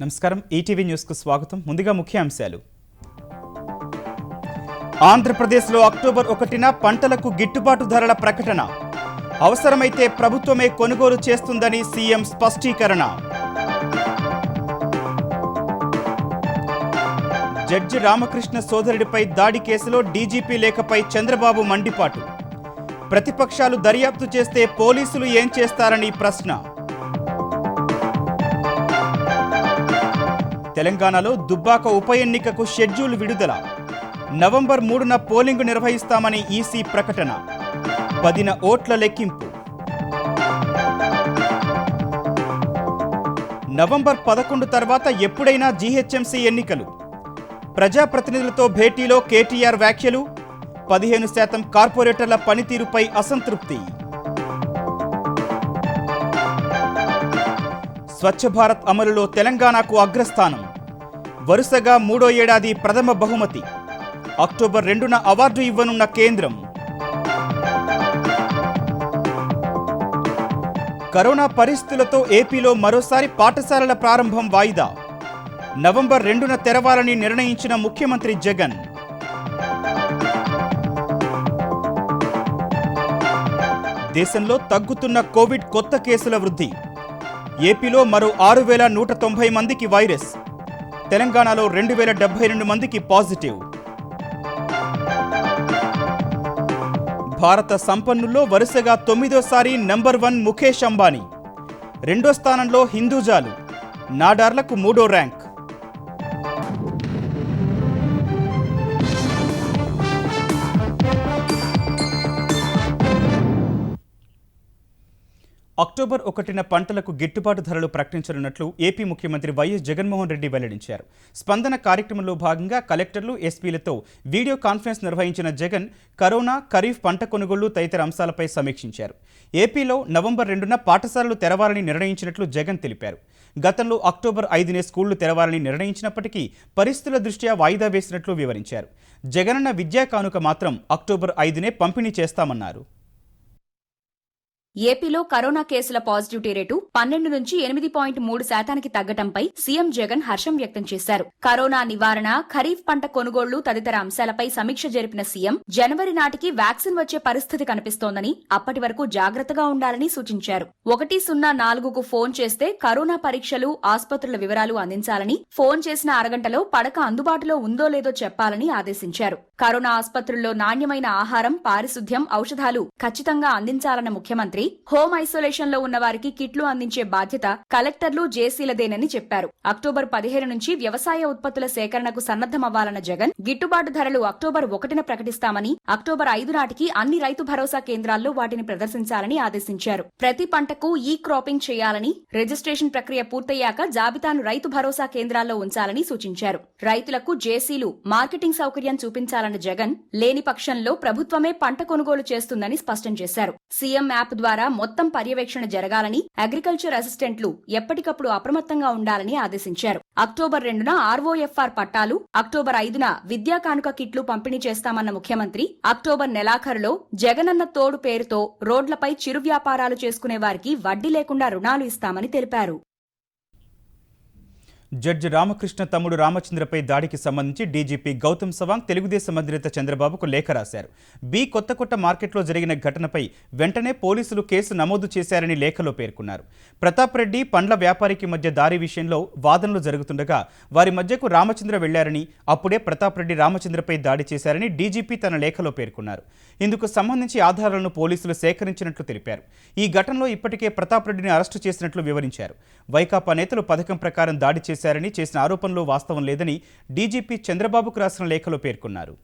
నమస్కారం ETV news కు స్వాగతం. ముందుగా ముఖ్యాంశాలు. ఆంధ్రప్రదేశ్లో అక్టోబర్ 1న పంటలకు గిట్టుబాటు ధరల ప్రకటన. అవసరమైతే ప్రభుత్వమే కొనుగోలు చేస్తుందని సీఎం స్పష్టీకరణ. జడ్జి రామకృష్ణ సోదరుడిపై దాడి కేసులో డీజీపీ లేఖపై చంద్రబాబు మండిపాటు. ప్రతిపక్షాలు దర్యాప్తు చేస్తే పోలీసులు ఏం చేస్తారని ప్రశ్న. తెలంగాణలో దుబ్బాక ఉప ఎన్నికకు షెడ్యూల్ విడుదల. నవంబర్ 3న పోలింగ్ నిర్వహిస్తామని ఈసీ ప్రకటన. 10న ఓట్ల లెక్కింపు. నవంబర్ 11 తర్వాత ఎప్పుడైనా జీహెచ్ఎంసీ ఎన్నికలు. ప్రజాప్రతినిధులతో భేటీలో కేటీఆర్ వ్యాఖ్యలు. 15% కార్పొరేటర్ల పనితీరుపై అసంతృప్తి. స్వచ్ఛ భారత్ అమలులో తెలంగాణకు అగ్రస్థానం. వరుసగా 3వ ఏడాది ప్రథమ బహుమతి. అక్టోబర్ 2న అవార్డు ఇవ్వనున్న కేంద్రం. కరోనా పరిస్థితులతో ఏపీలో మరోసారి పాఠశాలల ప్రారంభం వాయిదా. నవంబర్ 2న తెరవాలని నిర్ణయించిన ముఖ్యమంత్రి జగన్. దేశంలో తగ్గుతున్న కోవిడ్ కొత్త కేసుల వృద్ధి. ఏపీలో మరో 6,190 మందికి వైరస్. తెలంగాణలో 2,072 మందికి పాజిటివ్. భారత సంపన్నుల్లో వరుసగా 9వ నంబర్ 1 ముఖేష్ అంబానీ. 2వ స్థానంలో హిందూజాలు. నాడార్లకు 3వ ర్యాంక్. అక్టోబర్ 1న పంటలకు గిట్టుబాటు ధరలు ప్రకటించనున్నట్లు ఏపీ ముఖ్యమంత్రి వైఎస్ జగన్మోహన్ రెడ్డి వెల్లడించారు. స్పందన కార్యక్రమంలో భాగంగా కలెక్టర్లు, ఎస్పీలతో వీడియో కాన్ఫరెన్స్ నిర్వహించిన జగన్ కరోనా, ఖరీఫ్ పంట కొనుగోళ్లు తదితర అంశాలపై సమీక్షించారు. ఏపీలో నవంబర్ 2న పాఠశాలలు తెరవాలని నిర్ణయించినట్లు జగన్ తెలిపారు. గతంలో అక్టోబర్ 5నే స్కూళ్లు తెరవాలని నిర్ణయించినప్పటికీ పరిస్థితుల దృష్ట్యా వాయిదా వేసినట్లు వివరించారు. జగనన్న విద్యా కానుక మాత్రం అక్టోబర్ 5నే పంపిణీ చేస్తామన్నారు. ఏపీలో కరోనా కేసుల పాజిటివిటీ రేటు 12 నుంచి 8.3% తగ్గటంపై సీఎం జగన్ హర్షం వ్యక్తం చేశారు. కరోనా నివారణ, ఖరీఫ్ పంట కొనుగోళ్లు తదితర అంశాలపై సమీక్ష జరిపిన సీఎం జనవరి నాటికి వ్యాక్సిన్ వచ్చే పరిస్థితి కనిపిస్తోందని, అప్పటి వరకు జాగ్రత్తగా ఉండాలని సూచించారు. 104కు ఫోన్ చేస్తే కరోనా పరీక్షలు, ఆసుపత్రుల వివరాలు అందించాలని, ఫోన్ చేసిన అరగంటలో పడక అందుబాటులో ఉందో లేదో చెప్పాలని ఆదేశించారు. కరోనా ఆసుపత్రుల్లో నాణ్యమైన ఆహారం, పారిశుద్ధ్యం, ఔషధాలు ఖచ్చితంగా అందించాలన్న ముఖ్యమంత్రి హోమ్ ఐసోలేషన్ లో ఉన్న వారికి కిట్లు అందించే బాధ్యత కలెక్టర్లు, జేసీలదేనని చెప్పారు. అక్టోబర్ 15 నుంచి వ్యవసాయ ఉత్పత్తుల సేకరణకు సన్నద్దమవ్వాలన్న జగన్ గిట్టుబాటు ధరలు అక్టోబర్ 1న ప్రకటిస్తామని, అక్టోబర్ 5 నాటికి అన్ని రైతు భరోసా కేంద్రాల్లో వాటిని ప్రదర్శించాలని ఆదేశించారు. ప్రతి పంటకు ఈ క్రాపింగ్ చేయాలని, రిజిస్ట్రేషన్ ప్రక్రియ పూర్తయ్యాక జాబితాను రైతు భరోసా కేంద్రాల్లో ఉంచాలని సూచించారు. రైతులకు జేసీలు, మార్కెటింగ్ సౌకర్యం చూపించాలన్న జగన్ లేని పక్షంలో ప్రభుత్వమే పంట కొనుగోలు చేస్తుందని స్పష్టం చేశారు. సీఎం యాప్ ద్వారా మొత్తం పర్యవేక్షణ జరగాలని, అగ్రికల్చర్ అసిస్టెంట్లు ఎప్పటికప్పుడు అప్రమత్తంగా ఉండాలని ఆదేశించారు. అక్టోబర్ 2న ఆర్ఓఎఫ్ఆర్ పట్టాలు, అక్టోబర్ 5న విద్యా కానుక కిట్లు పంపిణీ చేస్తామన్న ముఖ్యమంత్రి అక్టోబర్ నెలాఖరులో జగనన్న తోడు పేరుతో రోడ్లపై చిరు వ్యాపారాలు చేసుకునే వారికి వడ్డీ లేకుండా రుణాలు ఇస్తామని తెలిపారు. జడ్జి రామకృష్ణ తమ్ముడు రామచంద్రపై దాడికి సంబంధించి డీజీపీ గౌతమ్ సవాంగ్ తెలుగుదేశం అధినేత చంద్రబాబుకు లేఖ రాశారు. కొత్తకోట మార్కెట్లో జరిగిన ఘటనపై వెంటనే పోలీసులు కేసు నమోదు చేశారని లేఖలో పేర్కొన్నారు. ప్రతాప్ రెడ్డి, పండ్ల వ్యాపారికి మధ్య దారి విషయంలో వాదనలు జరుగుతుండగా వారి మధ్యకు రామచంద్ర వెళ్లారని, అప్పుడే ప్రతాప్ రెడ్డి రామచంద్రపై దాడి చేశారని డీజీపీ తన లేఖలో పేర్కొన్నారు. ఇందుకు సంబంధించి ఆధారాలను పోలీసులు సేకరించినట్లు తెలిపారు. ఈ ఘటనలో ఇప్పటికే ప్రతాప్ రెడ్డిని అరెస్టు చేసినట్లు వివరించారు. వైకాపా నేతలు పథకం ప్రకారం దాడి చేసిన ఆరోపణలో వాస్తవం లేదని డీజీపీ చంద్రబాబుకు రాసిన లేఖలో పేర్కొన్నారు.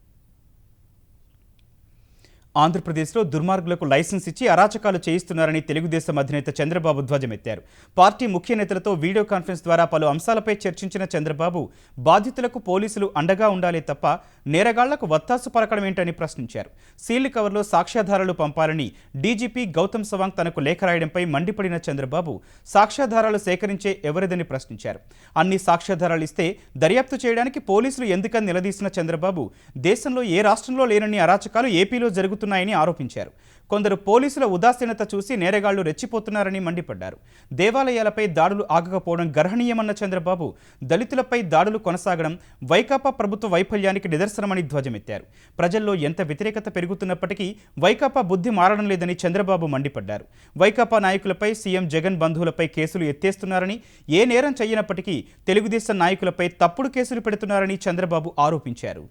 ఆంధ్రప్రదేశ్లో దుర్మార్గులకు లైసెన్స్ ఇచ్చి అరాచకాలు చేయిస్తున్నారని తెలుగుదేశం అధినేత చంద్రబాబు ధ్వజమెత్తారు. పార్టీ ముఖ్య నేతలతో వీడియో కాన్ఫరెన్స్ ద్వారా పలు అంశాలపై చర్చించిన చంద్రబాబు బాధితులకు పోలీసులు అండగా ఉండాలే తప్ప నేరగాళ్లకు వత్తాసు పలకడం ఏంటని ప్రశ్నించారు. సీల్డ్ కవర్లో సాక్ష్యాధారాలు పంపాలని డీజీపీ గౌతమ్ సవాంగ్ తనకు లేఖ రాయడంపై మండిపడిన చంద్రబాబు సాక్ష్యాధారాలు సేకరించే ఎవరిదని ప్రశ్నించారు. అన్ని సాక్ష్యాధారాలు ఇస్తే దర్యాప్తు చేయడానికి పోలీసులు ఎందుకని నిలదీసిన చంద్రబాబు దేశంలో ఏ రాష్ట్రంలో లేనన్ని అరాచకాలు ఏపీలో జరుగుతున్నాయని ఆరోపించారు. కొందరు పోలీసుల ఉదాసీనత చూసి నేరగాళ్లు రెచ్చిపోతున్నారని మండిపడ్డారు. దేవాలయాలపై దాడులు ఆగకపోవడం గర్హనీయమన్న చంద్రబాబు దళితులపై దాడులు కొనసాగడం వైకాపా ప్రభుత్వ వైఫల్యానికి నిదర్శనమని ధ్వజమెత్తారు. ప్రజల్లో ఎంత వ్యతిరేకత పెరుగుతున్నప్పటికీ వైకాపా బుద్ధి మారడం లేదని చంద్రబాబు మండిపడ్డారు. వైకాపా నాయకులపై సీఎం జగన్ బంధువులపై కేసులు ఎత్తేస్తున్నారని, ఏ నేరం చేయనప్పటికీ తెలుగుదేశం నాయకులపై తప్పుడు కేసులు పెడుతున్నారని చంద్రబాబు ఆరోపించారు.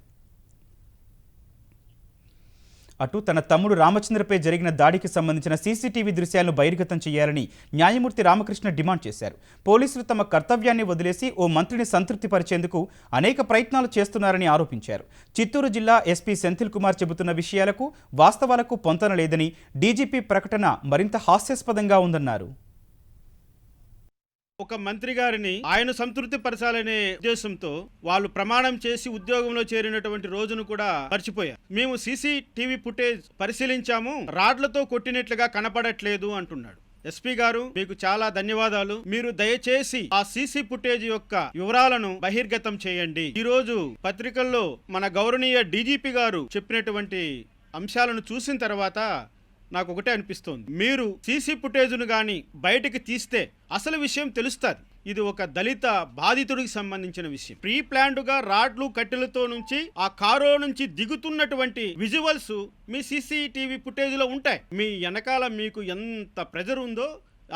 అటు తన తమ్ముడు రామచంద్రపై జరిగిన దాడికి సంబంధించిన సీసీటీవీ దృశ్యాలను బహిర్గతం చేయాలని న్యాయమూర్తి రామకృష్ణ డిమాండ్ చేశారు. పోలీసులు తమ కర్తవ్యాన్ని వదిలేసి ఓ మంత్రిని సంతృప్తిపరిచేందుకు అనేక ప్రయత్నాలు చేస్తున్నారని ఆరోపించారు. చిత్తూరు జిల్లా ఎస్పీ సెంథిల్ కుమార్ చెబుతున్న విషయాలకు వాస్తవాలకు పొంతన లేదని, డీజీపీ ప్రకటన మరింత హాస్యాస్పదంగా ఉందన్నారు. ఒక మంత్రి గారిని ఆయన సంతృప్తి పరచాలనే ఉద్దేశంతో వాళ్ళు ప్రమాణం చేసి ఉద్యోగంలో చేరినటువంటి రోజును కూడా మర్చిపోయారు. మేము సీసీటీవీ ఫుటేజ్ పరిశీలించాము, రాడ్లతో కొట్టినట్లుగా కనపడట్లేదు అంటున్నాడు. ఎస్పీ గారు, మీకు చాలా ధన్యవాదాలు. మీరు దయచేసి ఆ సీసీ ఫుటేజ్ యొక్క వివరాలను బహిర్గతం చేయండి. ఈ రోజు పత్రికల్లో మన గౌరవనీయ డీజీపీ గారు చెప్పినటువంటి అంశాలను చూసిన తర్వాత నాకు ఒకటే అనిపిస్తోంది, మీరు సీసీ ఫుటేజ్ను గాని బయటికి తీస్తే అసలు విషయం తెలుస్తుంది. ఇది ఒక దళిత బాధితుడికి సంబంధించిన విషయం. ప్రీ ప్లాన్డ్ గా రాడ్లు కట్టెలతో నుంచి ఆ కారులో నుంచి దిగుతున్నటువంటి విజువల్స్ మీ సీసీటీవీ ఫుటేజ్ లో ఉంటాయి. మీ వెనకాల మీకు ఎంత ప్రెజర్ ఉందో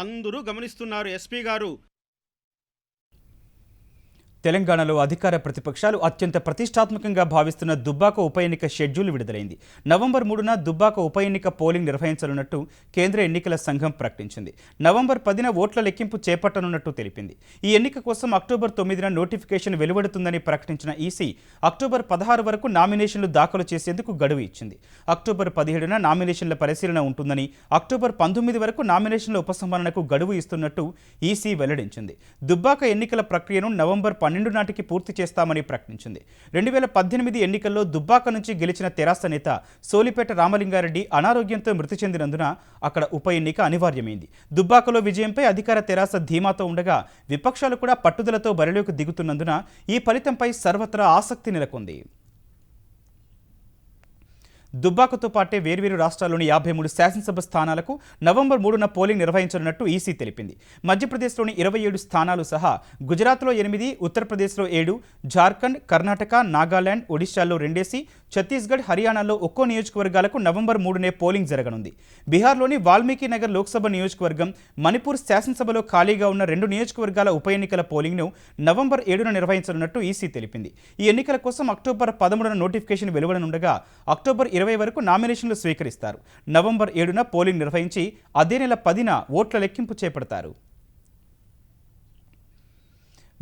అందరూ గమనిస్తున్నారు. ఎస్పీ గారు, తెలంగాణలో అధికార ప్రతిపక్షాలు అత్యంత ప్రతిష్టాత్మకంగా భావిస్తున్న దుబ్బాక ఉప ఎన్నిక షెడ్యూల్ విడుదలైంది. నవంబర్ 3న దుబ్బాక ఉప ఎన్నిక పోలింగ్ నిర్వహించనున్నట్టు కేంద్ర ఎన్నికల సంఘం ప్రకటించింది. నవంబర్ 10న ఓట్ల లెక్కింపు చేపట్టనున్నట్టు తెలిపింది. ఈ ఎన్నిక కోసం అక్టోబర్ 9న నోటిఫికేషన్ వెలువడుతుందని ప్రకటించిన ఈసీ అక్టోబర్ 16 వరకు నామినేషన్లు దాఖలు చేసేందుకు గడువు ఇచ్చింది. అక్టోబర్ 17న నామినేషన్ల పరిశీలన ఉంటుందని, అక్టోబర్ 19 వరకు నామినేషన్ల ఉపసంహరణకు గడువు ఇస్తున్నట్టు ఈసీ వెల్లడించింది. దుబ్బాక ఎన్నికల ప్రక్రియను నవంబర్ 12 నాటికి పూర్తి చేస్తామని ప్రకటించింది. 2018 ఎన్నికల్లో దుబ్బాక నుంచి గెలిచిన తెరాస నేత సోలిపేట రామలింగారెడ్డి అనారోగ్యంతో మృతి చెందినందున అక్కడ ఉప ఎన్నిక అనివార్యమైంది. దుబ్బాకలో విజయంపై అధికార తెరాస ధీమాతో ఉండగా విపక్షాలు కూడా పట్టుదలతో బరిలోకి దిగుతున్నందున ఈ ఫలితంపై సర్వత్రా ఆసక్తి నెలకొంది. దుబ్బాకతో పాటే వేర్వేరు రాష్ట్రాల్లోని 53 శాసనసభ స్థానాలకు నవంబర్ 3న పోలింగ్ నిర్వహించనున్నట్టు ఈసీ తెలిపింది. మధ్యప్రదేశ్లోని 27 స్థానాలు సహా గుజరాత్లో 8, ఉత్తరప్రదేశ్లో 7, జార్ఖండ్, కర్ణాటక, నాగాలాండ్, ఒడిశాల్లో 2, ఛత్తీస్గఢ్, హర్యానాలో ఒక్కో నియోజకవర్గాలకు నవంబర్ 3నే పోలింగ్ జరగనుంది. బీహార్లోని వాల్మీకి నగర్ లోక్సభ నియోజకవర్గం, మణిపూర్ శాసనసభలో ఖాళీగా ఉన్న 2 నియోజకవర్గాల ఉప ఎన్నికల పోలింగ్ను నవంబర్ 7న నిర్వహించనున్నట్టు ఈసీ తెలిపింది. ఈ ఎన్నికల కోసం అక్టోబర్ 13న నోటిఫికేషన్ వెలువడనుండగా అక్టోబర్ 20 వరకు నామినేషన్లు స్వీకరిస్తారు. నవంబర్ 7న పోలింగ్ నిర్వహించి అదే నెల 10న ఓట్ల లెక్కింపు చేపడతారు.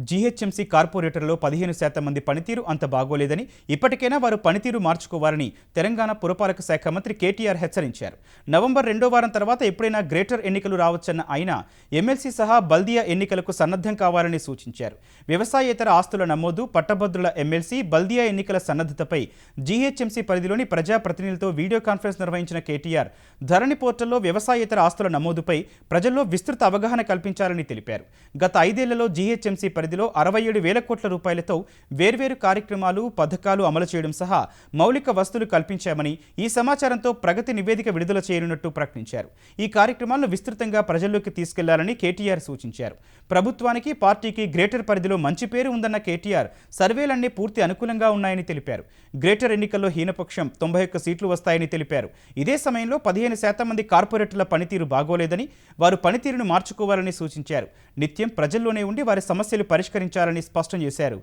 జీహెచ్ఎంసీ కార్పొరేటర్లో 15% మంది పనితీరు అంత బాగోలేదని, ఇప్పటికైనా వారు పనితీరు మార్చుకోవాలని తెలంగాణ పురపాలక శాఖ మంత్రి కేటీఆర్ హెచ్చరించారు. నవంబర్ 2వ వారం తర్వాత ఎప్పుడైనా గ్రేటర్ ఎన్నికలు రావచ్చన్న ఆయన ఎమ్మెల్సీ సహా బల్దియా ఎన్నికలకు సన్నద్ధం కావాలని సూచించారు. వ్యవసాయేతర ఆస్తుల నమోదు, పట్టభద్రుల ఎమ్మెల్సీ, బల్దియా ఎన్నికల సన్నద్ధతపై జీహెచ్ఎంసీ పరిధిలోని ప్రజాప్రతినిధులతో వీడియో కాన్ఫరెన్స్ నిర్వహించిన కేటీఆర్ ధరణి పోర్టల్లో వ్యవసాయేతర ఆస్తుల నమోదుపై ప్రజల్లో విస్తృత అవగాహన కల్పించాలని తెలిపారు. గత 5 ఏళ్లలో జీహెచ్ఎంసీ పరిధిలో 67,000 కోట్ల రూపాయలతో వేర్వేరు కార్యక్రమాలు, పథకాలు అమలు చేయడం సహా మౌలిక వసతులు కల్పించామని, ఈ సమాచారంతో ప్రగతి నివేదిక విడుదల చేయనున్నట్టు ప్రకటించారు. ఈ కార్యక్రమాలను విస్తృతంగా ప్రజల్లోకి తీసుకెళ్లాలని కేటీఆర్ సూచించారు. ప్రభుత్వానికి, పార్టీకి గ్రేటర్ పరిధిలో మంచి పేరు ఉందన్న కేటీఆర్ సర్వేలన్నీ పూర్తి అనుకూలంగా ఉన్నాయని తెలిపారు. గ్రేటర్ ఎన్నికల్లో హీనపక్షం 91 సీట్లు వస్తాయని తెలిపారు. ఇదే సమయంలో 15% మంది కార్పొరేటర్ల పనితీరు బాగోలేదని, వారు పనితీరును మార్చుకోవాలని సూచించారు. నిత్యం ప్రజల్లోనే ఉండి వారి సమస్యలు పరిష్కరించాలని స్పష్టం చేశారు.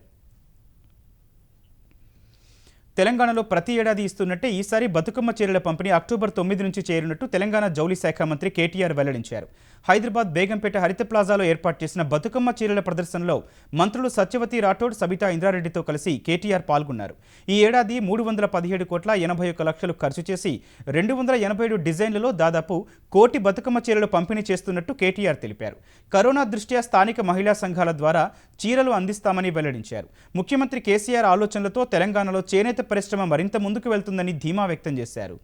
తెలంగాణలో ప్రతి ఏడాది ఇస్తున్నట్టే ఈసారి బతుకమ్మ చీరల పంపిణీ అక్టోబర్ 9 నుంచి చేరినట్టు తెలంగాణ జౌళి శాఖ మంత్రి కేటీఆర్ వెల్లడించారు. హైదరాబాద్ బేగంపేట హరిత ప్లాజాలో ఏర్పాటు చేసిన బతుకమ్మ చీరల ప్రదర్శనలో మంత్రులు సత్యవతి రాఠోడ్, సబితా ఇంద్రారెడ్డితో కలిసి కేటీఆర్ పాల్గొన్నారు. ఈ ఏడాది 317,81,00,000 ఖర్చు చేసి 287 డిజైన్లలో దాదాపు 1 కోటి బతుకమ్మ చీరలు పంపిణీ చేస్తున్నట్టు కేటీఆర్ తెలిపారు. కరోనా దృష్ట్యా స్థానిక మహిళా సంఘాల ద్వారా చీరలు అందిస్తామని వెల్లడించారు. ముఖ్యమంత్రి కేసీఆర్ ఆలోచనలతో తెలంగాణలో చేనేత పరిశ్రమ మరింత ముందుకు వెళ్తుందని ధీమా వ్యక్తం చేశారు.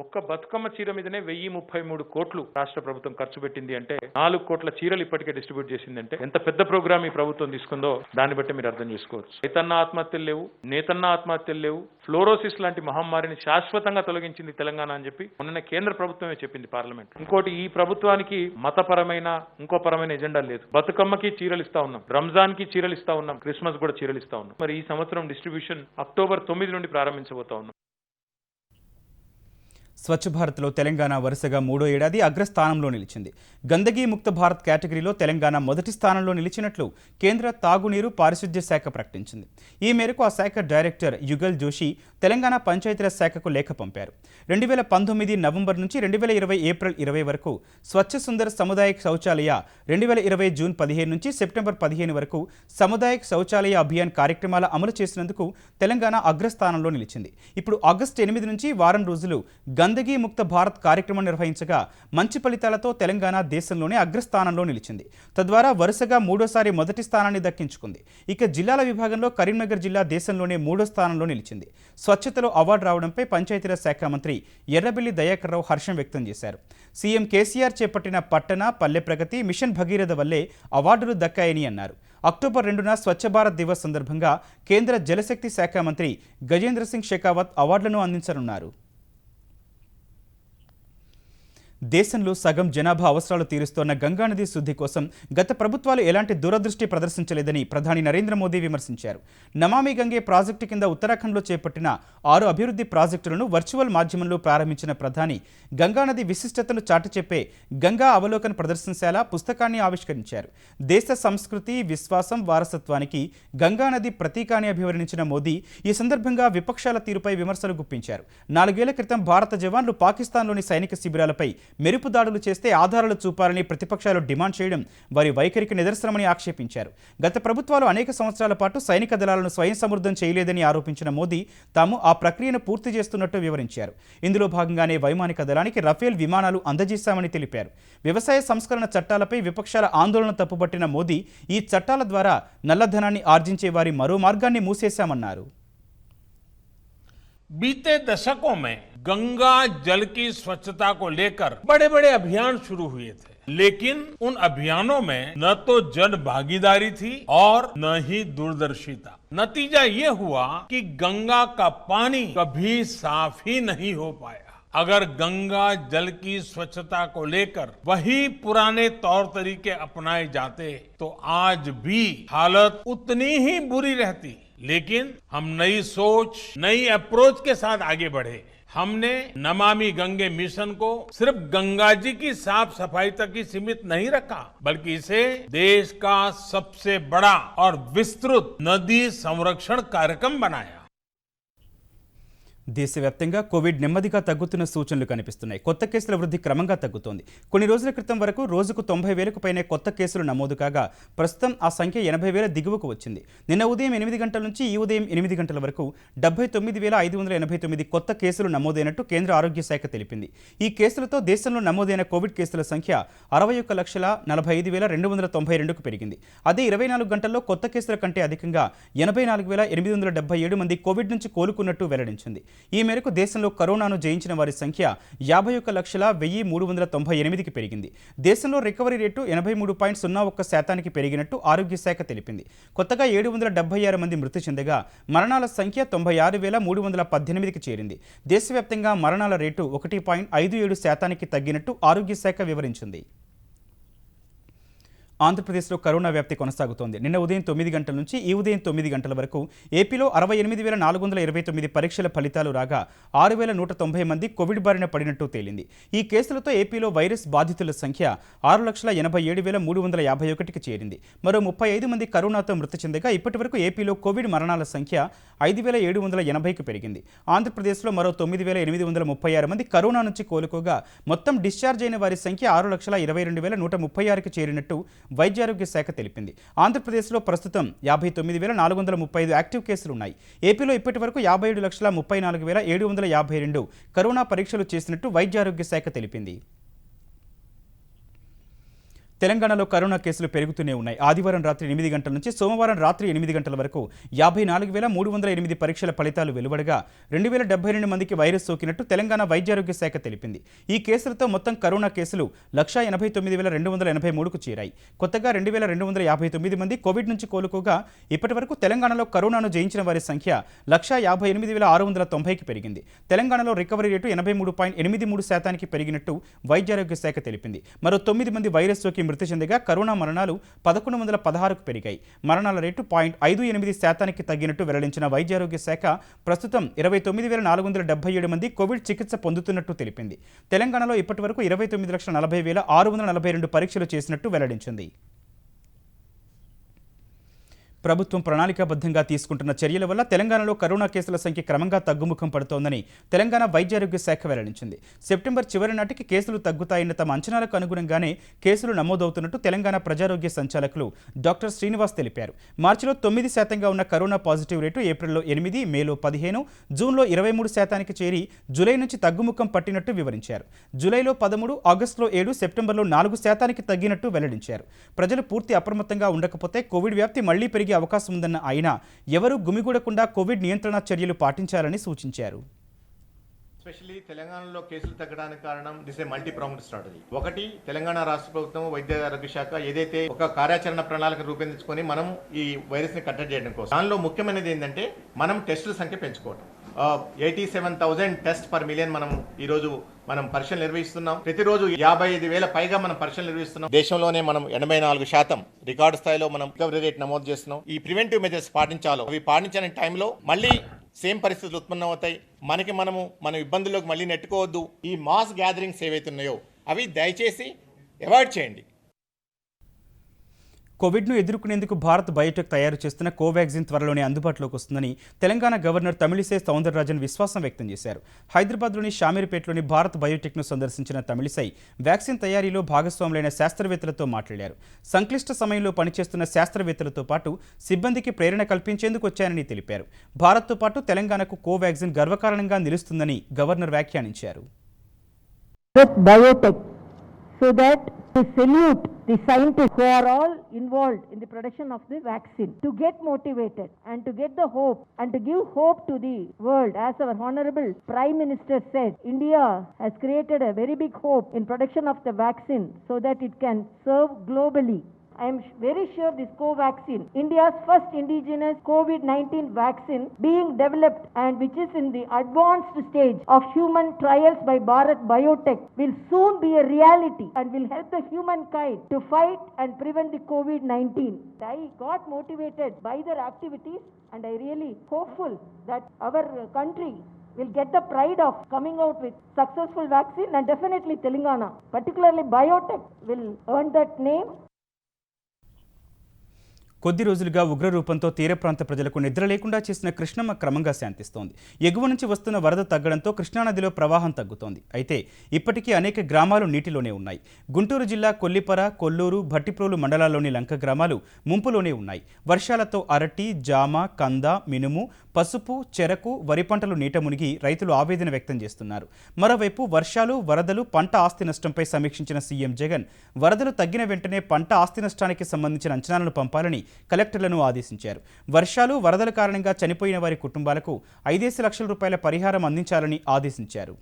ఒక్క బతుకమ్మ చీర మీదనే 1033 కోట్లు రాష్ట్ర ప్రభుత్వం ఖర్చు పెట్టింది అంటే 4 కోట్ల చీరలు ఇప్పటికే డిస్ట్రిబ్యూట్ చేసిందంటే ఎంత పెద్ద ప్రోగ్రామ్ ఈ ప్రభుత్వం తీసుకుందో దాన్ని బట్టి మీరు అర్థం చేసుకోవచ్చు. రైతన్న ఆత్మహత్యలు లేవు, నేతన్న ఆత్మహత్యలు లేవు, ఫ్లోరోసిస్ లాంటి మహమ్మారిని శాశ్వతంగా తొలగించింది తెలంగాణ అని చెప్పి మొన్న కేంద్ర ప్రభుత్వమే చెప్పింది పార్లమెంట్. ఇంకోటి, ఈ ప్రభుత్వానికి మతపరమైన ఇంకో పరమైన ఎజెండా లేదు. బతుకమ్మకి చీరలు ఇస్తా ఉన్నాం, రంజాన్ కి చీరలు ఇస్తా ఉన్నాం, క్రిస్మస్ కూడా చీరలు ఇస్తా ఉన్నాం. మరి ఈ సంవత్సరం డిస్ట్రిబ్యూషన్ అక్టోబర్ 9 నుండి ప్రారంభించబోతా ఉన్నాం. స్వచ్ఛ భారత్లో తెలంగాణ వరుసగా 3వ ఏడాది అగ్రస్థానంలో నిలిచింది. గందగీ ముక్త భారత్ కేటగిరీలో తెలంగాణ మొదటి స్థానంలో నిలిచినట్లు కేంద్ర తాగునీరు పారిశుద్ధ్య శాఖ ప్రకటించింది. ఈ మేరకు ఆ శాఖ డైరెక్టర్ యుగల్ జోషి తెలంగాణ పంచాయతీరాజ్ శాఖకు లేఖ పంపారు. 2019 నవంబర్ నుంచి 2020 ఏప్రిల్ 20 వరకు స్వచ్ఛ సుందర్ సముదాయక్ శౌచాలయ, 2020 జూన్ 15 నుంచి సెప్టెంబర్ 15 వరకు సముదాయక్ శౌచాలయ అభియాన్ కార్యక్రమాల అమలు చేసినందుకు తెలంగాణ అగ్రస్థానంలో నిలిచింది. ఇప్పుడు ఆగస్టు 8 నుంచి వారం రోజులు గందగీ ముక్త భారత్ కార్యక్రమం నిర్వహించగా మంచి ఫలితాలతో తెలంగాణ దేశంలోనే అగ్రస్థానంలో నిలిచింది. తద్వారా వరుసగా 3వసారి మొదటి స్థానాన్ని దక్కించుకుంది. ఇక జిల్లాల విభాగంలో కరీంనగర్ జిల్లా దేశంలోనే 3వ స్థానంలో నిలిచింది. స్వచ్ఛతలో అవార్డు రావడంపై పంచాయతీరాజ్ శాఖ మంత్రి ఎర్రబెల్లి దయాకర్ రావు హర్షం వ్యక్తం చేశారు. సీఎం కేసీఆర్ చేపట్టిన పట్టణ పల్లె ప్రగతి మిషన్ భగీరథ వల్లే అవార్డులు దక్కాయని అన్నారు. అక్టోబర్ 2న స్వచ్ఛ భారత్ దివస్ సందర్భంగా కేంద్ర జలశక్తి శాఖ మంత్రి గజేంద్ర సింగ్ షెకావత్ అవార్డులను అందించనున్నారు. దేశంలో సగం జనాభా అవసరాలు తీరుస్తోన్న గంగానది శుద్ధి కోసం గత ప్రభుత్వాలు ఎలాంటి దూరదృష్టి ప్రదర్శించలేదని ప్రధాని నరేంద్ర మోదీ విమర్శించారు. నమామి గంగే ప్రాజెక్టు కింద ఉత్తరాఖండ్లో చేపట్టిన 6 అభివృద్ధి ప్రాజెక్టులను వర్చువల్ మాధ్యమంలో ప్రారంభించిన ప్రధాని గంగానది విశిష్టతను చాటి చెప్పే గంగా అవలోకన ప్రదర్శనశాల పుస్తకాన్ని ఆవిష్కరించారు. దేశ సంస్కృతి, విశ్వాసం, వారసత్వానికి గంగానది ప్రతీక అని అభివర్ణించిన మోదీ ఈ సందర్భంగా విపక్షాల తీరుపై విమర్శలు గుప్పించారు. 4 ఏళ్ల క్రితం భారత జవాన్లు పాకిస్తాన్లోని సైనిక శిబిరాలపై మెరుపు దాడులు చేస్తే ఆధారాలు చూపాలని ప్రతిపక్షాలు డిమాండ్ చేయడం వారి వైఖరికి నిదర్శనమని ఆక్షేపించారు. గత ప్రభుత్వాలు అనేక సంవత్సరాల పాటు సైనిక దళాలను స్వయం సమృద్ధం చేయలేదని ఆరోపించిన మోదీ తాము ఆ ప్రక్రియను పూర్తి చేస్తున్నట్టు వివరించారు. ఇందులో భాగంగానే వైమానిక దళానికి రఫేల్ విమానాలు అందజేశామని తెలిపారు. వ్యవసాయ సంస్కరణ చట్టాలపై విపక్షాల ఆందోళన తప్పుపట్టిన మోదీ ఈ చట్టాల ద్వారా నల్లధనాన్ని ఆర్జించే వారి మరో మార్గాన్ని మూసేశామన్నారు. बीते दशकों में गंगा जल की स्वच्छता को लेकर बड़े बड़े अभियान शुरू हुए थे, लेकिन उन अभियानों में न तो जन भागीदारी थी और न ही दूरदर्शिता। नतीजा ये हुआ कि गंगा का पानी कभी साफ ही नहीं हो पाया। अगर गंगा जल की स्वच्छता को लेकर वही पुराने तौर तरीके अपनाए जाते तो आज भी हालत उतनी ही बुरी रहती। लेकिन हम नई सोच, नई अप्रोच के साथ आगे बढ़े। हमने नमामि गंगे मिशन को सिर्फ गंगा जी की साफ सफाई तक ही सीमित नहीं रखा, बल्कि इसे देश का सबसे बड़ा और विस्तृत नदी संरक्षण कार्यक्रम बनाया। దేశవ్యాప్తంగా కోవిడ్ నెమ్మదిగా తగ్గుతున్న సూచనలు కనిపిస్తున్నాయి. కొత్త కేసుల వృద్ధి క్రమంగా తగ్గుతోంది. కొన్ని రోజుల క్రితం వరకు రోజుకు 90,000కు పైనే కొత్త కేసులు నమోదు కాగా ప్రస్తుతం ఆ సంఖ్య 80,000 దిగువకు వచ్చింది. నిన్న ఉదయం 8 గంటల నుంచి ఈ ఉదయం 8 గంటల వరకు 79,589 కొత్త కేసులు నమోదైనట్టు కేంద్ర ఆరోగ్య శాఖ తెలిపింది. ఈ కేసులతో దేశంలో నమోదైన కోవిడ్ కేసుల సంఖ్య 61,45,292కు పెరిగింది. అదే 24 గంటల్లో కొత్త కేసుల కంటే అధికంగా 84,877 మంది కోవిడ్ నుంచి కోలుకున్నట్టు వెల్లడించింది. ఈ మేరకు దేశంలో కరోనాను జయించిన వారి సంఖ్య 51,1398కి పెరిగింది. దేశంలో రికవరీ రేటు 83.01% పెరిగినట్టు ఆరోగ్య శాఖ తెలిపింది. కొత్తగా 776 మంది మృతి చెందగా మరణాల సంఖ్య 96,318కి చేరింది. దేశవ్యాప్తంగా మరణాల రేటు 1.57% తగ్గినట్టు ఆరోగ్య శాఖ వివరించింది. ఆంధ్రప్రదేశ్లో కరోనా వ్యాప్తి కొనసాగుతోంది. నిన్న ఉదయం 9 గంటల నుంచి ఈ ఉదయం 9 గంటల వరకు ఏపీలో 68,429 పరీక్షల ఫలితాలు రాగా 6,190 మంది కోవిడ్ బారిన పడినట్టు తేలింది. ఈ కేసులతో ఏపీలో వైరస్ బాధితుల సంఖ్య 6,87,351కి చేరింది. మరో 35 మంది కరోనాతో మృతి చెందగా ఇప్పటి వరకు ఏపీలో కోవిడ్ మరణాల సంఖ్య 5,780కి పెరిగింది. ఆంధ్రప్రదేశ్లో మరో 9,836 మంది కరోనా నుంచి కోలుకోగా మొత్తం డిశ్చార్జ్ అయిన వారి సంఖ్య 6,22,136కి చేరినట్టు వైద్యారోగ్య శాఖ తెలిపింది. ఆంధ్రప్రదేశ్లో ప్రస్తుతం 59,435 యాక్టివ్ కేసులు ఉన్నాయి. ఏపీలో ఇప్పటి వరకు 57,34,752 కరోనా పరీక్షలు చేసినట్టు వైద్యారోగ్య శాఖ తెలిపింది. తెలంగాణలో కరోనా కేసులు పెరుగుతూనే ఉన్నాయి. ఆదివారం రాత్రి 8 గంటల నుంచి సోమవారం రాత్రి 8 గంటల వరకు 54,308 పరీక్షల ఫలితాలు వెలువడగా 2,072 మందికి వైరస్ సోకినట్టు తెలంగాణ వైద్యారోగ్య శాఖ తెలిపింది. ఈ కేసులతో మొత్తం కరోనా కేసులు 189,283కు చేరాయి. కొత్తగా 2,259 మంది కోవిడ్ నుంచి కోలుకోగా ఇప్పటి వరకు తెలంగాణలో కరోనాను జయించిన వారి సంఖ్య 158,690కి పెరిగింది. తెలంగాణలో రికవరీ రేటు 83.83% పెరిగినట్టు వైద్యారోగ్య శాఖ తెలిపింది. మరో 9 మంది వైరస్ సోకి మృతి చెందగా కరోనా మరణాలు 1116కు పెరిగాయి. మరణాల రేటు 0.58% తగ్గినట్టు వెల్లడించిన వైద్యారోగ్య శాఖ ప్రస్తుతం 29,477 మంది కోవిడ్ చికిత్స పొందుతున్నట్టు తెలిపింది. తెలంగాణలో ఇప్పటి వరకు 29,40,642 పరీక్షలు చేసినట్టు వెల్లడించింది. ప్రభుత్వం ప్రణాళికాబద్ధంగా తీసుకుంటున్న చర్యల వల్ల తెలంగాణలో కరోనా కేసుల సంఖ్య క్రమంగా తగ్గుముఖం పడుతోందని తెలంగాణ వైద్యారోగ్య శాఖ వెల్లడించింది. సెప్టెంబర్ చివరి నాటికి కేసులు తగ్గుతాయన్న తమ అంచనాలకు అనుగుణంగానే కేసులు నమోదవుతున్నట్టు తెలంగాణ ప్రజారోగ్య సంచాలకులు డాక్టర్ శ్రీనివాస్ తెలిపారు. మార్చిలో 9% ఉన్న కరోనా పాజిటివ్ రేటు ఏప్రిల్లో 8, మేలో 15, జూన్లో 23%కి చేరి జూలై నుంచి తగ్గుముఖం పట్టినట్టు వివరించారు. జూలైలో 13, ఆగస్టులో 7, సెప్టెంబర్లో 4% తగ్గినట్టు వెల్లడించారు. ప్రజలు పూర్తి అప్రమత్తంగా ఉండకపోతే కోవిడ్ వ్యాప్తి మళ్లీ పెరిగే అవకాశం ఉందన్న ఆయన ఎవరూ గుమిగూడకుండా కోవిడ్ నియంత్రణ చర్యలు పాటించాలని సూచించారు. ఎస్పెషల్లీ తెలంగాణలో కేసులు తగ్గడానికి కారణం this a multi pronged strategy. ఒకటి, తెలంగాణ రాష్ట్ర ప్రభుత్వం వైద్య ఆరోగ్య శాఖ ఏదైతే ఒక కార్యాచరణ ప్రణాళిక రూపొందించుకొని మనం ఈ వైరస్ ని కట్టడి చేయడం కోసం, దానిలో ముఖ్యమైనది ఏంటంటే మనం టెస్టుల సంఖ్య పెంచుకోవడం. 87,000 టెస్ట్ పర్ మిలియన్ మనం పరీక్షలు నిర్వహిస్తున్నాం. ప్రతిరోజు 55,000 పైగా మనం పరీక్షలు నిర్వహిస్తున్నాం. దేశంలోనే మనం 84% రికార్డు స్థాయిలో మనం రికవరీ రేట్ నమోదు చేస్తున్నాం. ఈ ప్రివెంటివ్ మెజర్స్ పాటించాలో అవి పాటించని టైంలో మళ్ళీ సేమ్ పరిస్థితులు ఉత్పన్నమవుతాయి. మన ఇబ్బందుల్లోకి మళ్ళీ నెట్టుకోవద్దు. ఈ మాస్ గ్యాదరింగ్స్ ఏవైతే ఉన్నాయో అవి దయచేసి అవాయిడ్ చేయండి. కోవిడ్ను ఎదుర్కొనేందుకు భారత్ బయోటెక్ తయారు చేస్తున్న కోవాక్సిన్ త్వరలోనే అందుబాటులోకి వస్తుందని తెలంగాణ గవర్నర్ తమిళిసై సౌందరరాజన్ విశ్వాసం వ్యక్తం చేశారు. హైదరాబాద్లోని షామీర్పేటలోని భారత్ బయోటెక్ను సందర్శించిన తమిళిసై వ్యాక్సిన్ తయారీలో భాగస్వాములైన శాస్త్రవేత్తలతో మాట్లాడారు. సంక్లిష్ట సమయంలో పనిచేస్తున్న శాస్త్రవేత్తలతో పాటు సిబ్బందికి ప్రేరణ కల్పించేందుకు వచ్చారని తెలిపారు. భారత్తో పాటు తెలంగాణకు కోవాక్సిన్ గర్వకారణంగా నిలుస్తుందని గవర్నర్ వ్యాఖ్యానించారు. So that we salute the scientists who are all involved in the production of the vaccine to get motivated and to get the hope and to give hope to the world. As our Honorable Prime Minister said, India has created a very big hope in production of the vaccine so that it can serve globally. I am very sure this Covaxin, India's first indigenous COVID-19 vaccine being developed and which is in the advanced stage of human trials by Bharat Biotech, will soon be a reality and will help the humankind to fight and prevent the COVID-19. I got motivated by their activities and I really hopeful that our country will get the pride of coming out with successful vaccine, and definitely Telangana, particularly biotech, will earn that name. కొద్ది రోజులుగా ఉగ్రరూపంతో తీర ప్రాంత ప్రజలకు నిద్ర లేకుండా చేసిన కృష్ణమ్మ క్రమంగా శాంతిస్తోంది. ఎగువ నుంచి వస్తున్న వరద తగ్గడంతో కృష్ణానదిలో ప్రవాహం తగ్గుతోంది. అయితే ఇప్పటికీ అనేక గ్రామాలు నీటిలోనే ఉన్నాయి. గుంటూరు జిల్లా కొల్లిపర, కొల్లూరు, భట్టిప్రోలు మండలాల్లోని లంక గ్రామాలు ముంపులోనే ఉన్నాయి. వర్షాలతో అరటి, జామ, కంద, మినుము, పసుపు, చెరకు, వరి పంటలు నీట మునిగి రైతులు ఆవేదన వ్యక్తం చేస్తున్నారు. మరోవైపు వర్షాలు, వరదలు, పంట ఆస్తి నష్టంపై సమీక్షించిన సీఎం జగన్ వరదలు తగ్గిన వెంటనే పంట ఆస్తి నష్టానికి సంబంధించిన అంచనాలను పంపాలని కలెక్టర్లను ఆదేశించారు. వర్షాలు, వరదల కారణంగా చనిపోయిన వారి కుటుంబాలకు 5 లక్షల రూపాయల పరిహారం అందించాలని ఆదేశించారు.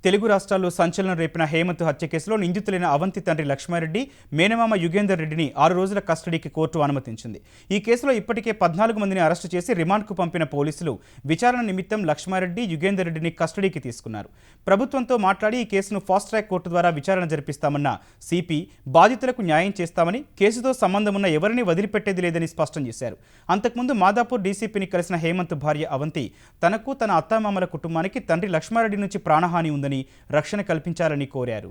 తెలుగు రాష్ట్రాల్లో సంచలనం రేపిన హేమంత్ హత్య కేసులో నిందితులైన అవంతి తండ్రి లక్ష్మారెడ్డి, మేనమామ యుగేందర్ రెడ్డిని 6 రోజుల కస్టడీకి కోర్టు అనుమతించింది. ఈ కేసులో ఇప్పటికే 14 మందిని అరెస్టు చేసి రిమాండ్కు పంపిన పోలీసులు విచారణ నిమిత్తం లక్ష్మారెడ్డి, యుగేందర్ రెడ్డిని కస్టడీకి తీసుకున్నారు. ప్రభుత్వంతో మాట్లాడి ఈ కేసును ఫాస్ట్ ట్రాక్ కోర్టు ద్వారా విచారణ జరిపిస్తామన్న సిపి బాధితులకు న్యాయం చేస్తామని, కేసుతో సంబంధం ఉన్న ఎవరిని వదిలిపెట్టేది లేదని స్పష్టం చేశారు. అంతకుముందు మాదాపూర్ డీసీపీని కలిసిన హేమంత్ భార్య అవంతి తనకు, తన అత్తామామల కుటుంబానికి తండ్రి లక్ష్మారెడ్డి నుంచి ప్రాణహాని ఉందని రక్షణ కల్పించాలని కోరారు.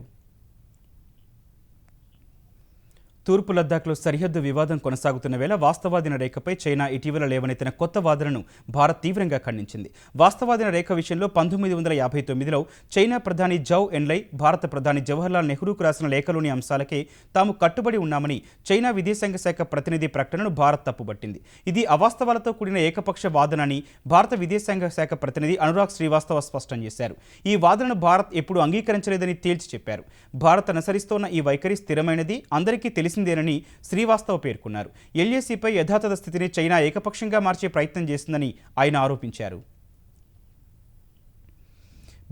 తూర్పు లద్దాఖ్లో సరిహద్దు వివాదం కొనసాగుతున్న వేళ వాస్తవాధీన రేఖపై చైనా ఇటీవల లేవనెత్తిన కొత్త వాదనను భారత్ తీవ్రంగా ఖండించింది. వాస్తవాధీన రేఖ విషయంలో 1959లో చైనా ప్రధాని జౌ ఎన్లై భారత ప్రధాని జవహర్లాల్ నెహ్రూకు రాసిన లేఖలోని అంశాలకే తాము కట్టుబడి ఉన్నామని చైనా విదేశాంగ శాఖ ప్రతినిధి ప్రకటనను భారత్ తప్పుబట్టింది. ఇది అవాస్తవాలతో కూడిన ఏకపక్ష వాదన అని భారత విదేశాంగ శాఖ ప్రతినిధి అనురాగ్ శ్రీవాస్తవ స్పష్టం చేశారు. ఈ వాదనను భారత్ ఎప్పుడూ అంగీకరించలేదని తేల్చి చెప్పారు. భారత్ అనుసరిస్తోన్న ఈ వైఖరి స్థిరమైనది, అందరికీ తెలిసిందేనని శ్రీవాస్తవ్ పేర్కొన్నారు. ఎల్ఏసీపై యథాతథ స్థితిని చైనా ఏకపక్షంగా మార్చే ప్రయత్నం చేస్తుందని ఆయన ఆరోపించారు.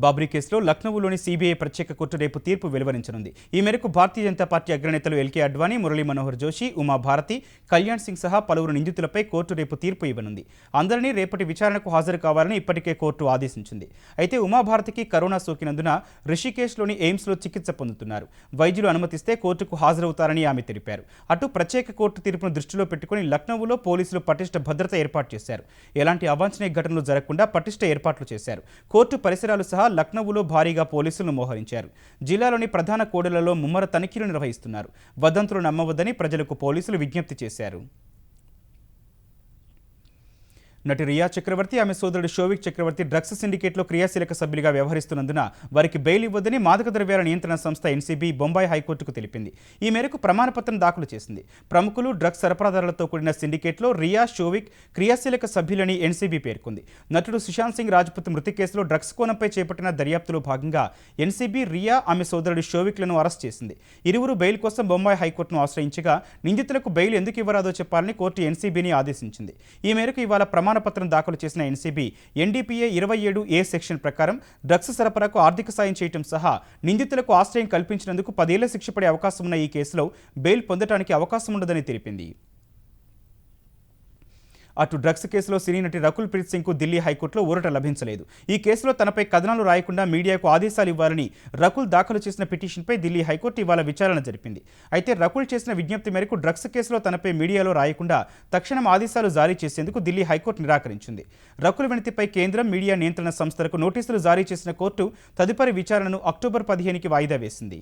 బాబ్రీ కేసులో లక్నోలోని సీబీఐ ప్రత్యేక కోర్టు రేపు తీర్పు వెలువరించనుంది. ఈ మేరకు భారతీయ జనతా పార్టీ అగ్రనేతలు ఎల్కే అడ్వాణీ, మురళీ మనోహర్ జోషి, ఉమా భారతి, కళ్యాణ్ సింగ్ సహా పలువురు నిందితులపై కోర్టు రేపు తీర్పు ఇవ్వనుంది. అందరినీ రేపటి విచారణకు హాజరు కావాలని ఇప్పటికే కోర్టు ఆదేశించింది. అయితే ఉమాభారతికి కరోనా సోకినందున రిషికేశ్లోని ఎయిమ్స్లో చికిత్స పొందుతున్నారు. వైద్యులు అనుమతిస్తే కోర్టుకు హాజరవుతారని ఆమె తెలిపారు. అటు ప్రత్యేక కోర్టు తీర్పును దృష్టిలో పెట్టుకుని లక్నోలో పోలీసులు పటిష్ట భద్రత ఏర్పాటు చేశారు. ఎలాంటి అవాంఛనీయ ఘటనలు జరగకుండా పటిష్ట ఏర్పాట్లు చేశారు. కోర్టు పరిసరాలు సహా లక్నోలో భారీగా పోలీసులను మోహరించారు. జిల్లాలోని ప్రధాన కూడళ్లలో ముమ్మర తనిఖీలు నిర్వహిస్తున్నారు. వదంతులు నమ్మవద్దని ప్రజలకు పోలీసులు విజ్ఞప్తి చేశారు. నటి రియా చక్రవర్తి, ఆమె సోదరుడు షోవిక్ చక్రవర్తి డ్రగ్స్ సిండికేట్లో క్రియాశీలక సభ్యులుగా వ్యవహరిస్తున్నందున వారికి బెయిల్ ఇవ్వదని మాదక ద్రవ్యాల నియంత్రణ సంస్థ ఎన్సీబీ బొంబాయి హైకోర్టుకు తెలిపింది. ఈ మేరకు ప్రమాణపత్రం దాఖలు చేసింది. ప్రముఖులు, డ్రగ్స్ సరఫరాదారులతో కూడిన సిండికేట్లో రియా, షోవిక్ క్రియాశీలక సభ్యులని ఎన్సీబీ పేర్కొంది. నటుడు సుశాంత్ సింగ్ రాజ్పుత్ మృతి కేసులో డ్రగ్స్ కోణంపై చేపట్టిన దర్యాప్తులో భాగంగా ఎన్సీబీ రియా, ఆమె సోదరుడు షోవిక్లను అరెస్ట్ చేసింది. ఇరువురు బెయిల్ కోసం బొంబాయి హైకోర్టును ఆశ్రయించగా నిందితులకు బెయిల్ ఎందుకు ఇవ్వరాదో చెప్పాలని కోర్టు ఎన్సీబీని ఆదేశించింది. ఈ మేరకు ఇవాళ ప్రమాణపత్రం దాఖలు చేసిన ఎన్సీబీ ఎన్డీపీఏ 27A సెక్షన్ ప్రకారం డ్రగ్స్ సరఫరాకు ఆర్థిక సాయం చేయడం సహా నిందితులకు ఆశ్రయం కల్పించినందుకు 10 ఏళ్ల శిక్ష పడే అవకాశం ఉన్న ఈ కేసులో బెయిల్ పొందడానికి అవకాశం ఉండదని తెలిపింది. అటు డ్రగ్స్ కేసులో సినీ నటి రకుల్ ప్రీత్ సింగ్కు ఢిల్లీ హైకోర్టులో ఊరట లభించలేదు. ఈ కేసులో తనపై కథనాలు రాయకుండా మీడియాకు ఆదేశాలు ఇవ్వాలని రకుల్ దాఖలు చేసిన పిటిషన్పై ఢిల్లీ హైకోర్టు ఇవాళ విచారణ జరిపింది. అయితే రకుల్ చేసిన విజ్ఞప్తి మేరకు డ్రగ్స్ కేసులో తనపై మీడియాలో రాయకుండా తక్షణం ఆదేశాలు జారీ చేసేందుకు ఢిల్లీ హైకోర్టు నిరాకరించింది. రకుల్ వినతిపై కేంద్రం, మీడియా నియంత్రణ సంస్థలకు నోటీసులు జారీ చేసిన కోర్టు తదుపరి విచారణను అక్టోబర్ 15కి వాయిదా వేసింది.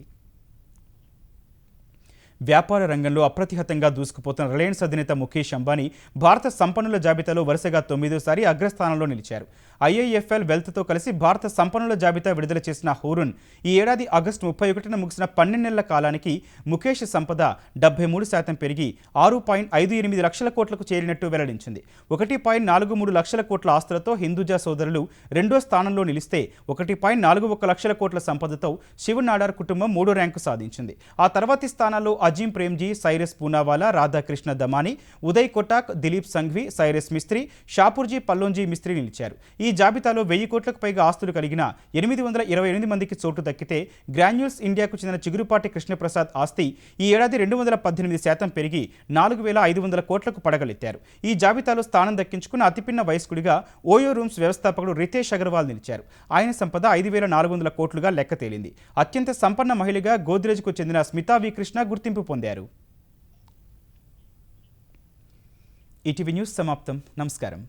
వ్యాపార రంగంలో అప్రతిహతంగా దూసుకుపోతున్న రిలయన్స్ అధినేత ముఖేష్ అంబానీ భారత సంపన్నుల జాబితాలో వరుసగా 9వ సారి అగ్రస్థానంలో నిలిచారు. ఐఐఎఫ్ఎల్ వెల్త్తో కలిసి భారత సంపన్నుల జాబితా విడుదల చేసిన హూరున్ ఈ ఏడాది ఆగస్టు 31న ముగిసిన 12 నెలల కాలానికి ముఖేష్ సంపద 73% పెరిగి 6.58 లక్షల కోట్లకు చేరినట్టు వెల్లడించింది. 1.43 లక్షల కోట్ల ఆస్తులతో హిందూజా సోదరులు రెండో స్థానంలో నిలిస్తే 1.41 లక్షల కోట్ల సంపదతో శివ్ నాడార్ కుటుంబం 3వ ర్యాంకు సాధించింది. ఆ తర్వాతి స్థానాల్లో అజీం ప్రేమ్జీ, సైరస్ పూనావాలా, రాధాకృష్ణ దమాని, ఉదయ్ కొటాక్, దిలీప్ సంఘ్వి, సైరస్ మిస్త్రీ, షాపూర్జీ పల్లోంజీ మిస్త్రీ నిలిచారు. ఈ జాబితాలో 1000 కోట్లకు పైగా ఆస్తులు కలిగిన 828 మందికి చోటు దక్కితే గ్రాన్యూల్స్ ఇండియాకు చెందిన చిగురుపాటి కృష్ణప్రసాద్ ఆస్తి ఈ ఏడాది 218% పెరిగి 4500 కోట్లకు పడగలెత్తారు. ఈ జాబితాలో స్థానం దక్కించుకున్న అతిపిన్న వయస్కుడిగా ఓయో రూమ్స్ వ్యవస్థాపకుడు రితేష్ అగర్వాల్ నిలిచారు. ఆయన సంపద 5400 కోట్లుగా లెక్క తేలింది. అత్యంత సంపన్న మహిళగా గోద్రేజ్కు చెందిన స్మితా వి కృష్ణ గుర్తింపు పొందారు. ఈటీవీ న్యూస్ సమాప్తం. నమస్కారం.